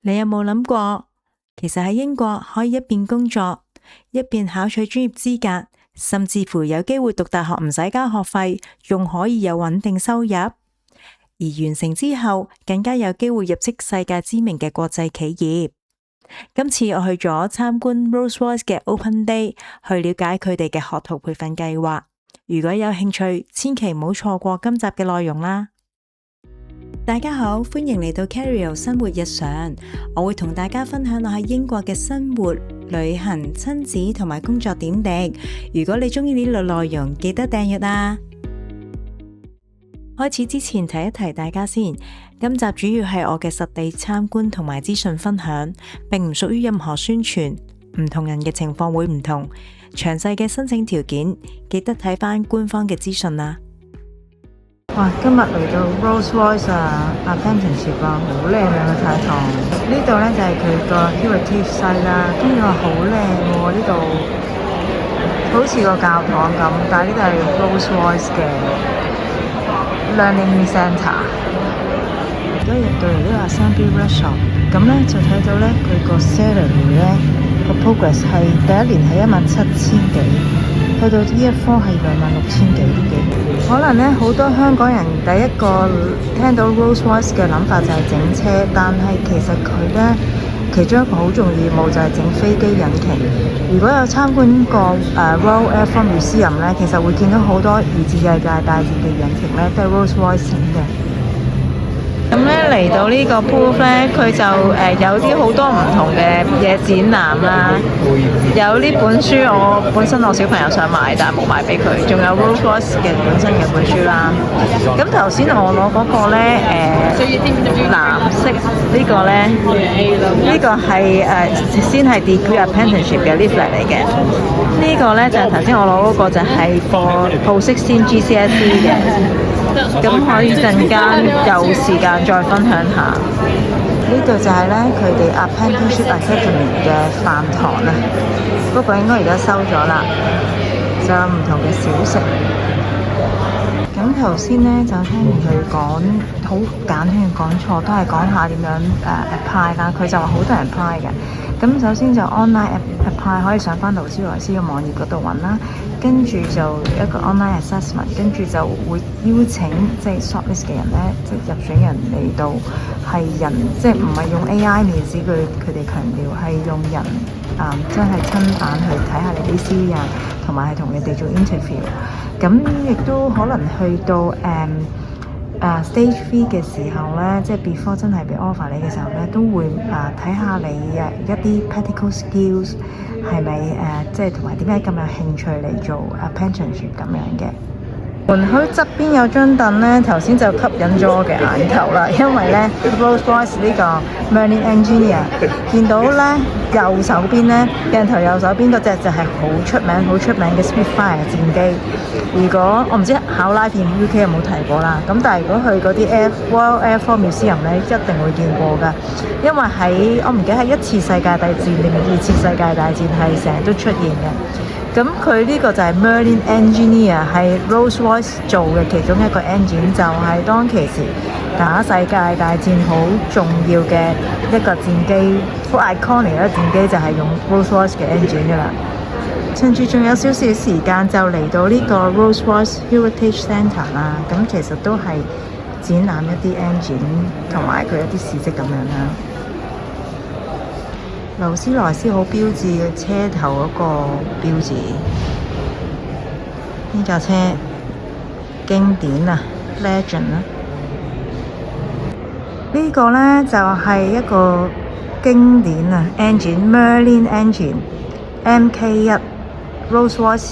你有冇諗過，其實喺英國可以一邊工作，一邊考取專業資格，甚至乎有機會讀大學唔使交學費，仲可以有穩定收入，而完成之後更加有機會入職世界知名嘅國際企業。今次我去咗參觀 Rolls-Royce 嘅 Open Day， 去了解佢哋嘅學徒培訓計劃。如果有興趣，千祈唔好錯過今集嘅內容啦。大家好，歡迎嚟到 Carrie 生活日常，我會同大家分享我喺英國嘅生活、旅行、親子同埋工作點滴。如果你中意呢類內容，記得訂閱啊！開始之前提一提大家先，今集主要係我嘅實地參觀同埋資訊分享，並唔屬於任何宣傳，唔同人嘅情況會唔同，詳細嘅申請條件記得睇返官方嘅資訊啦。哇！今日嚟到 Rolls-Royce Apprenticeship 好靚啊個大堂。呢度呢就係佢個 Heritage Site 啦，跟住話好靚喎，呢度好似個教堂咁，但係呢度係 Rolls-Royce 嘅 Learning Centre。而家入到嚟呢個 Assembly Workshop，咁呢就睇到呢佢個 salary 呢個 progress 係第一年係17,000幾，去到呢一科係26,000幾。可能呢好多香港人第一個聽到 Rolls-Royce 嘅諗法就係整車，但係其實佢呢其中一個好重要業務就係整飛機引擎。如果有參觀過Royal Air Force Museum 呢，其實會見到好多二次世界大戰嘅引擎呢都係 Rolls-Royce 整嘅。咁咧嚟到呢個 booth 咧，佢就有啲好多唔同嘅嘢展覽啦。有呢本書，我本身我小朋友想買，但係冇買俾佢。仲有 Rolls-Royce 嘅本身嘅本書啦。咁頭先我攞嗰個咧，藍色呢個咧，呢個係先係 Degree Apprenticeship 嘅 leaflet 嚟嘅。呢個咧就係頭先我攞嗰個就係 for Post-16 GCSE 嘅。咁可以陣間有時間再分享下。呢度就係咧佢哋 Apprenticeship Academy 嘅飯堂啦，不過應該而家收咗啦，就有唔同嘅小食。咁頭先咧就聽完佢講，好簡單嘅講錯，都係講下點樣apply 啦。佢就話好多人 apply 嘅。咁首先就 online apply 可以上翻勞斯萊斯嘅網頁嗰度揾啦，跟住就一個 online assessment， 跟住就會邀請即係 shortlist 嘅人咧，即係入選人嚟到係人，即係唔係用 AI 面試佢哋強調係用人真係親眼去睇下你啲 CV 啊，同埋係同你哋做 interview。咁亦都可能去到Stage 3嘅時候咧，即係 before 真係俾 offer 你嘅時候咧，都會睇下你一啲 practical skills 係咪即係同埋點解咁有興趣嚟做 apprenticeship 咁樣嘅。門口側邊有張凳咧，頭先就吸引咗我嘅眼球啦，因為咧 Rolls-Royce 呢個 Merlin Engineer 見到咧右手邊咧鏡頭右手邊嗰隻就係好出名嘅 Spitfire 戰機。如果我唔知考拉片 UK 有冇提過啦，咁但係如果去嗰啲 Royal Air Force Museum 咧，一定會見過㗎，因為喺我唔記得係一次世界大戰定二次世界大戰係成日都出現嘅。咁佢呢個就係 Merlin Engineer， 係 Rolls-Royce 做嘅其中一個 engine， 就係當其時打世界大戰好重要嘅一個戰機，好 iconic 嘅戰機就係用 Rolls-Royce 嘅 engine 㗎啦。趁住仲有少少時間，就嚟到呢個 Rolls-Royce Heritage Centre 啦。咁其實都係展覽一啲 engine 同埋佢一啲事蹟咁樣啦。勞斯萊斯好標誌嘅車頭嗰個標誌，呢架車經典啊 ，legend 啦。呢個呢就係一個經典啊 engine Merlin Engine Mk1 Rolls-Royce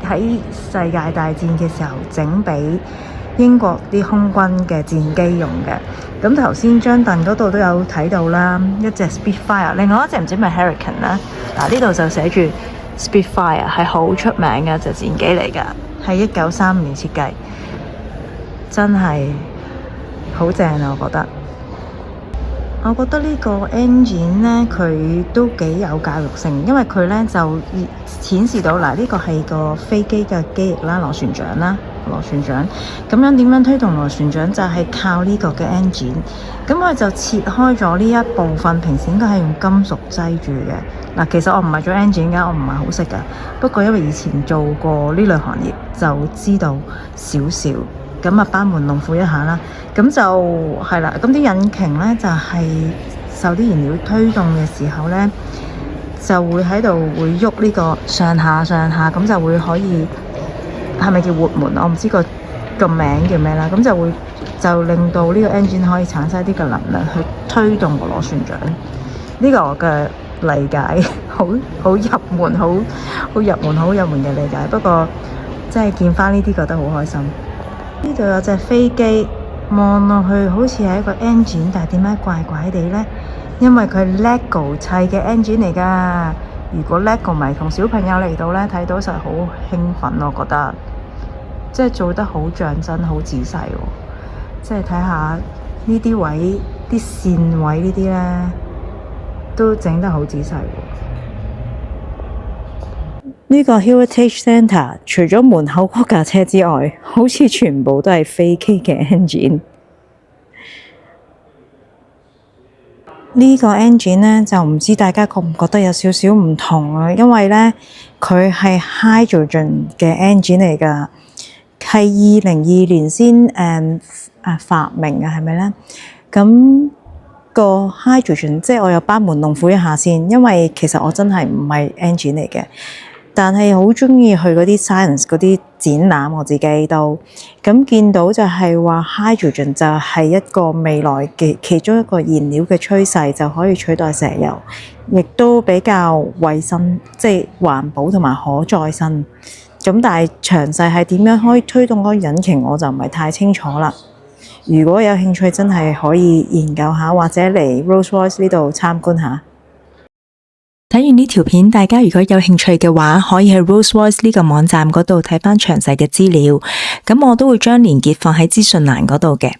喺世界大戰嘅時候整俾英國啲空軍嘅戰機用嘅。咁頭先張凳嗰度都有睇到啦，一隻 Spitfire， 另外一隻唔知咪 Hurricane 啦。嗱，呢度就寫住 Spitfire， 係好出名嘅一隻戰機嚟㗎，係1935年設計，真係好正啊！我覺得呢個 engine 呢，佢都幾有教育性，因為佢呢就顯示到嗱，呢個係個飛機嘅機翼啦、螺旋槳啦。螺旋槳。咁樣點樣推動螺旋槳？就係靠呢個嘅 engine。咁我就切開咗呢一部分，平時應該係用金屬擠住嘅。嗱，其實我唔係做 engine 㗎，我唔係好識㗎。不過因為以前做過呢類行業，就知道少少。咁啊，班門弄斧一下啦。咁就係啦。咁啲引擎呢，就係受啲燃料推動嘅時候呢，就會喺度會喐呢個上下，咁就會可以係咪叫活門？我唔知個名叫咩啦。咁就令到呢個 engine 可以產生啲嘅能量去推動個螺旋槳。呢個我嘅理解好入門，好入門嘅理解。不過即係見翻呢啲覺得好開心。呢度有隻飛機，望落去好似係一個 engine， 但係點解怪怪地呢？因為佢 LEGO 砌嘅 engine 嚟㗎。如果 LEGO 迷同小朋友嚟到呢，睇到實好興奮，我覺得即係做得好像真，好仔細喎。即係睇下呢啲位，啲線位呢啲呢，都整得好仔細喎。呢個 Heritage Centre 除咗門口嗰架車之外，好似全部都係飛機嘅 engine。呢個 engine 呢，就唔知大家覺唔覺得有少少唔同啊？因為呢，佢係 hydrogen 嘅 engine 嚟㗎，係2022年先發明嘅，係咪呢？咁個 hydrogen 即係我有班門弄斧一下先，因為其實我真係唔係 engine 嚟嘅。但係好中意去嗰啲 science 嗰啲展覽，我自己都咁見到就係話 hydrogen 就係一個未來嘅其中一個燃料嘅趨勢，就可以取代石油，亦都比較衛生，即係環保同埋可再生。咁但係詳細係點樣可以推動嗰個引擎，我就唔係太清楚啦。如果有興趣，真係可以研究下，或者嚟 Rolls-Royce 呢度參觀下。睇完呢條片，大家如果有興趣嘅話，可以去 Rolls-Royce 呢個網站嗰度睇返詳細嘅資料。咁我都會將連結放喺資訊欄嗰度嘅。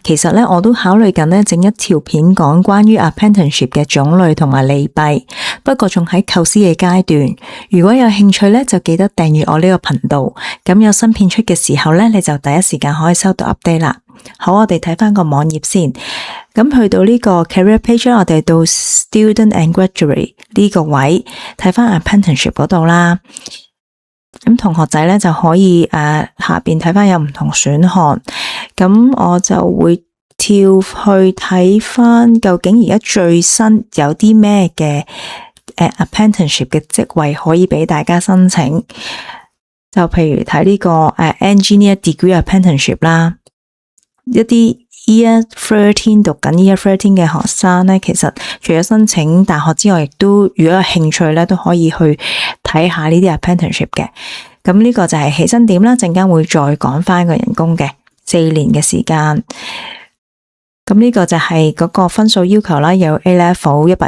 其實呢，我都考慮緊呢整一條片講關於 apprenticeship 嘅種類同埋利弊，不過仲喺構思嘅階段。如果有興趣呢，就記得訂閱我呢個頻道。咁有新片出嘅時候呢，你就第一時間可以收到 update 啦。好，我哋睇返個網頁先。咁去到呢個 career page， 我哋到 student and graduate 呢個位睇返 apprenticeship 嗰度啦。咁同學仔咧就可以下邊睇返有唔同選項。咁我就會跳去睇返究竟而家最新有啲咩嘅apprenticeship 嘅職位可以俾大家申請。就譬如睇呢個engineer degree apprenticeship 啦，一啲Year 13讀緊 Year 13嘅學生咧，其實除咗申請大學之外，亦都如果有興趣咧，都可以去睇下呢啲 apprenticeship 嘅。咁呢個就係起薪點啦，陣間會再講翻個人工嘅4年嘅時間。咁呢個就係嗰個分數要求啦，有 A level 112個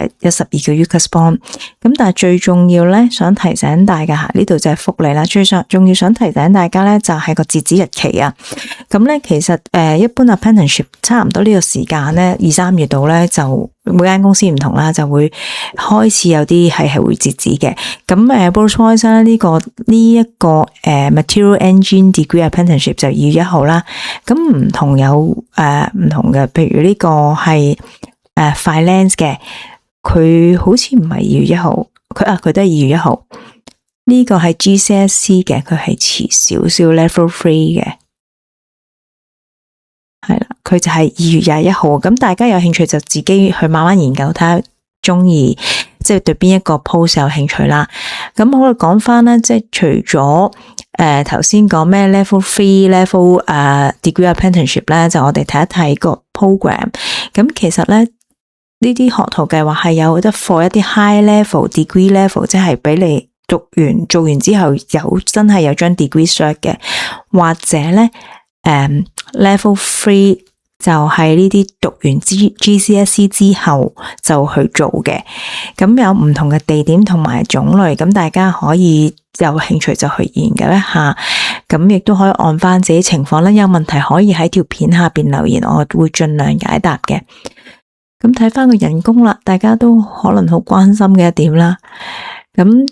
UCAS band。咁但係最重要咧，想提醒大家呢度就係福利啦。最重要想提醒大家咧，就係個截止日期啊。咁咧其實一般 apprenticeship 差唔多呢個時間咧，2、3月度咧就每間公司唔同啦，就會開始有啲係會截止嘅。咁Rolls-Royce 呢一個Material Engine Degree Apprenticeship 就2月1號啦。咁唔同有唔同嘅，譬如呢個係Finance 嘅，佢好似唔係2月1號，佢都係2月1號。呢個係 GCSE 嘅，佢係遲少少 Level 3嘅。係啦，佢就係2月21號，咁大家有興趣就自己去慢慢研究，睇下中意，即係對邊一個 post 有興趣啦。咁我哋講翻咧，即係除咗頭先講咩 level 3 level degree apprenticeship 咧，就我哋睇一睇個 program。咁其實咧呢啲學徒計劃係有得 for 一啲 high level degree level， 即係俾你做完之後真係有張 degree cert 嘅，或者咧level 3就係呢啲讀完 GCSE 之後就去做嘅。咁有唔同嘅地點同埋種類，咁大家可以有興趣就去研究一下。咁亦都可以按翻自己情況啦，有問題可以喺條片下邊留言，我會盡量解答嘅。咁睇翻個人工啦，大家都可能好關心嘅一點啦。咁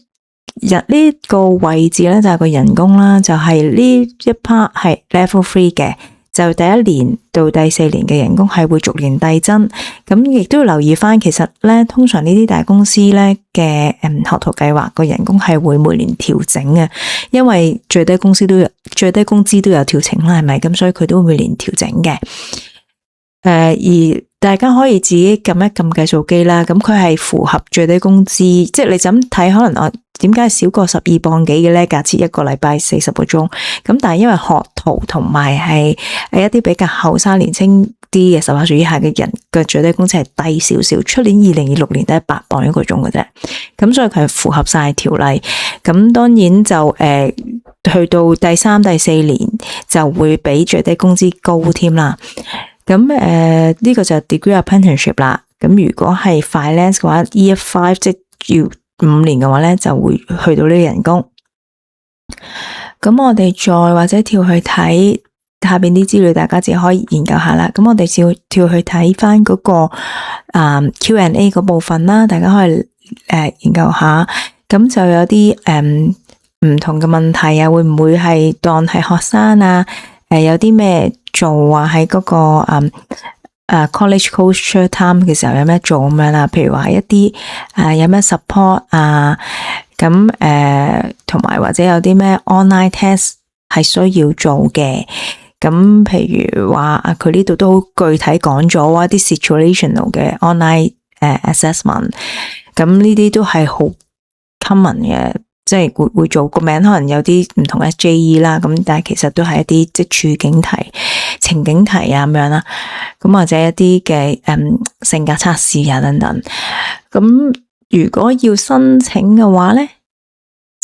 呢個位置咧就係個人工啦，就係呢一 part 係 level 3嘅，就第一年到第4年嘅人工係會逐年遞增。咁亦都要留意翻，其實咧通常呢啲大公司咧嘅學徒計劃個人工係會每年調整嘅，因為最低工資都有調整啦，係咪？咁所以佢都會每年調整嘅。而大家可以自己撳一撳計數機啦，咁佢係符合最低工資，即係你就咁睇，可能我點解少過12磅幾嘅咧？假設一個禮拜40個鐘，咁但係因為學徒同埋係一啲比較後生年輕啲嘅18歲以下嘅人嘅最低工資係低少少，出年2026年都係8磅一個鐘嘅啫，咁所以佢係符合晒條例。咁當然就去到第3、第4年就會比最低工資高添啦。咁呢個就係 degree apprenticeship 啦。咁如果係 finance 嘅話 ，year 5即係要5年嘅話咧，就會去到呢個人工。咁我哋再或者跳去睇下邊啲資料，大家自己可以研究下啦。咁我哋跳去睇翻嗰個Q&A 嗰部分啦，大家可以研究下。咁就有啲唔同嘅問題啊，會唔會係當係學生啊？有啲咩做啊？喺嗰個college culture time 嘅時候有咩做咁樣啦？譬如話一啲有咩 support 啊，咁同埋或者有啲咩 online test 係需要做嘅。咁譬如話佢呢度都好具體講咗一啲 situational 嘅 online assessment。咁呢啲都係好 common 嘅。即係會做個名，可能有啲唔同嘅 SJE 啦，咁但係其實都係一啲即係處境題、情景題啊咁樣啦，咁或者一啲嘅性格測試啊等等。咁如果要申請嘅話咧，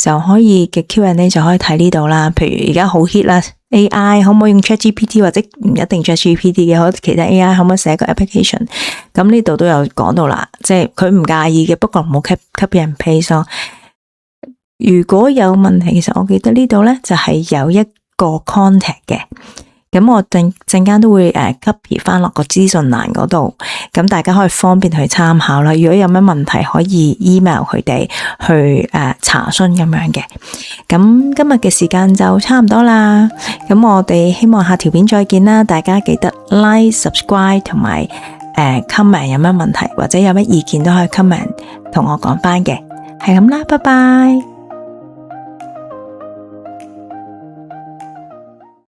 就可以嘅 Q&A 就可以睇呢度啦。譬如而家好 hit 啦 ，AI 可唔可以用 ChatGPT 或者唔一定 ChatGPT 嘅，可其他 AI 可唔可以寫個 application？ 咁呢度都有講到啦，即係佢唔介意嘅，不過唔好 copy and paste 咯。如果有問題，其實我記得呢度咧就係有一個 contact 嘅，咁我陣間都會copy 翻落個資訊欄嗰度，咁大家可以方便去參考啦。如果有咩問題，可以 email 佢哋去查詢咁樣嘅。咁今日嘅時間就差唔多啦，咁我哋希望下條片再見啦。大家記得 like、subscribe 同埋comment 有咩問題或者有咩意見都可以 comment 同我講翻嘅，係咁啦，拜拜。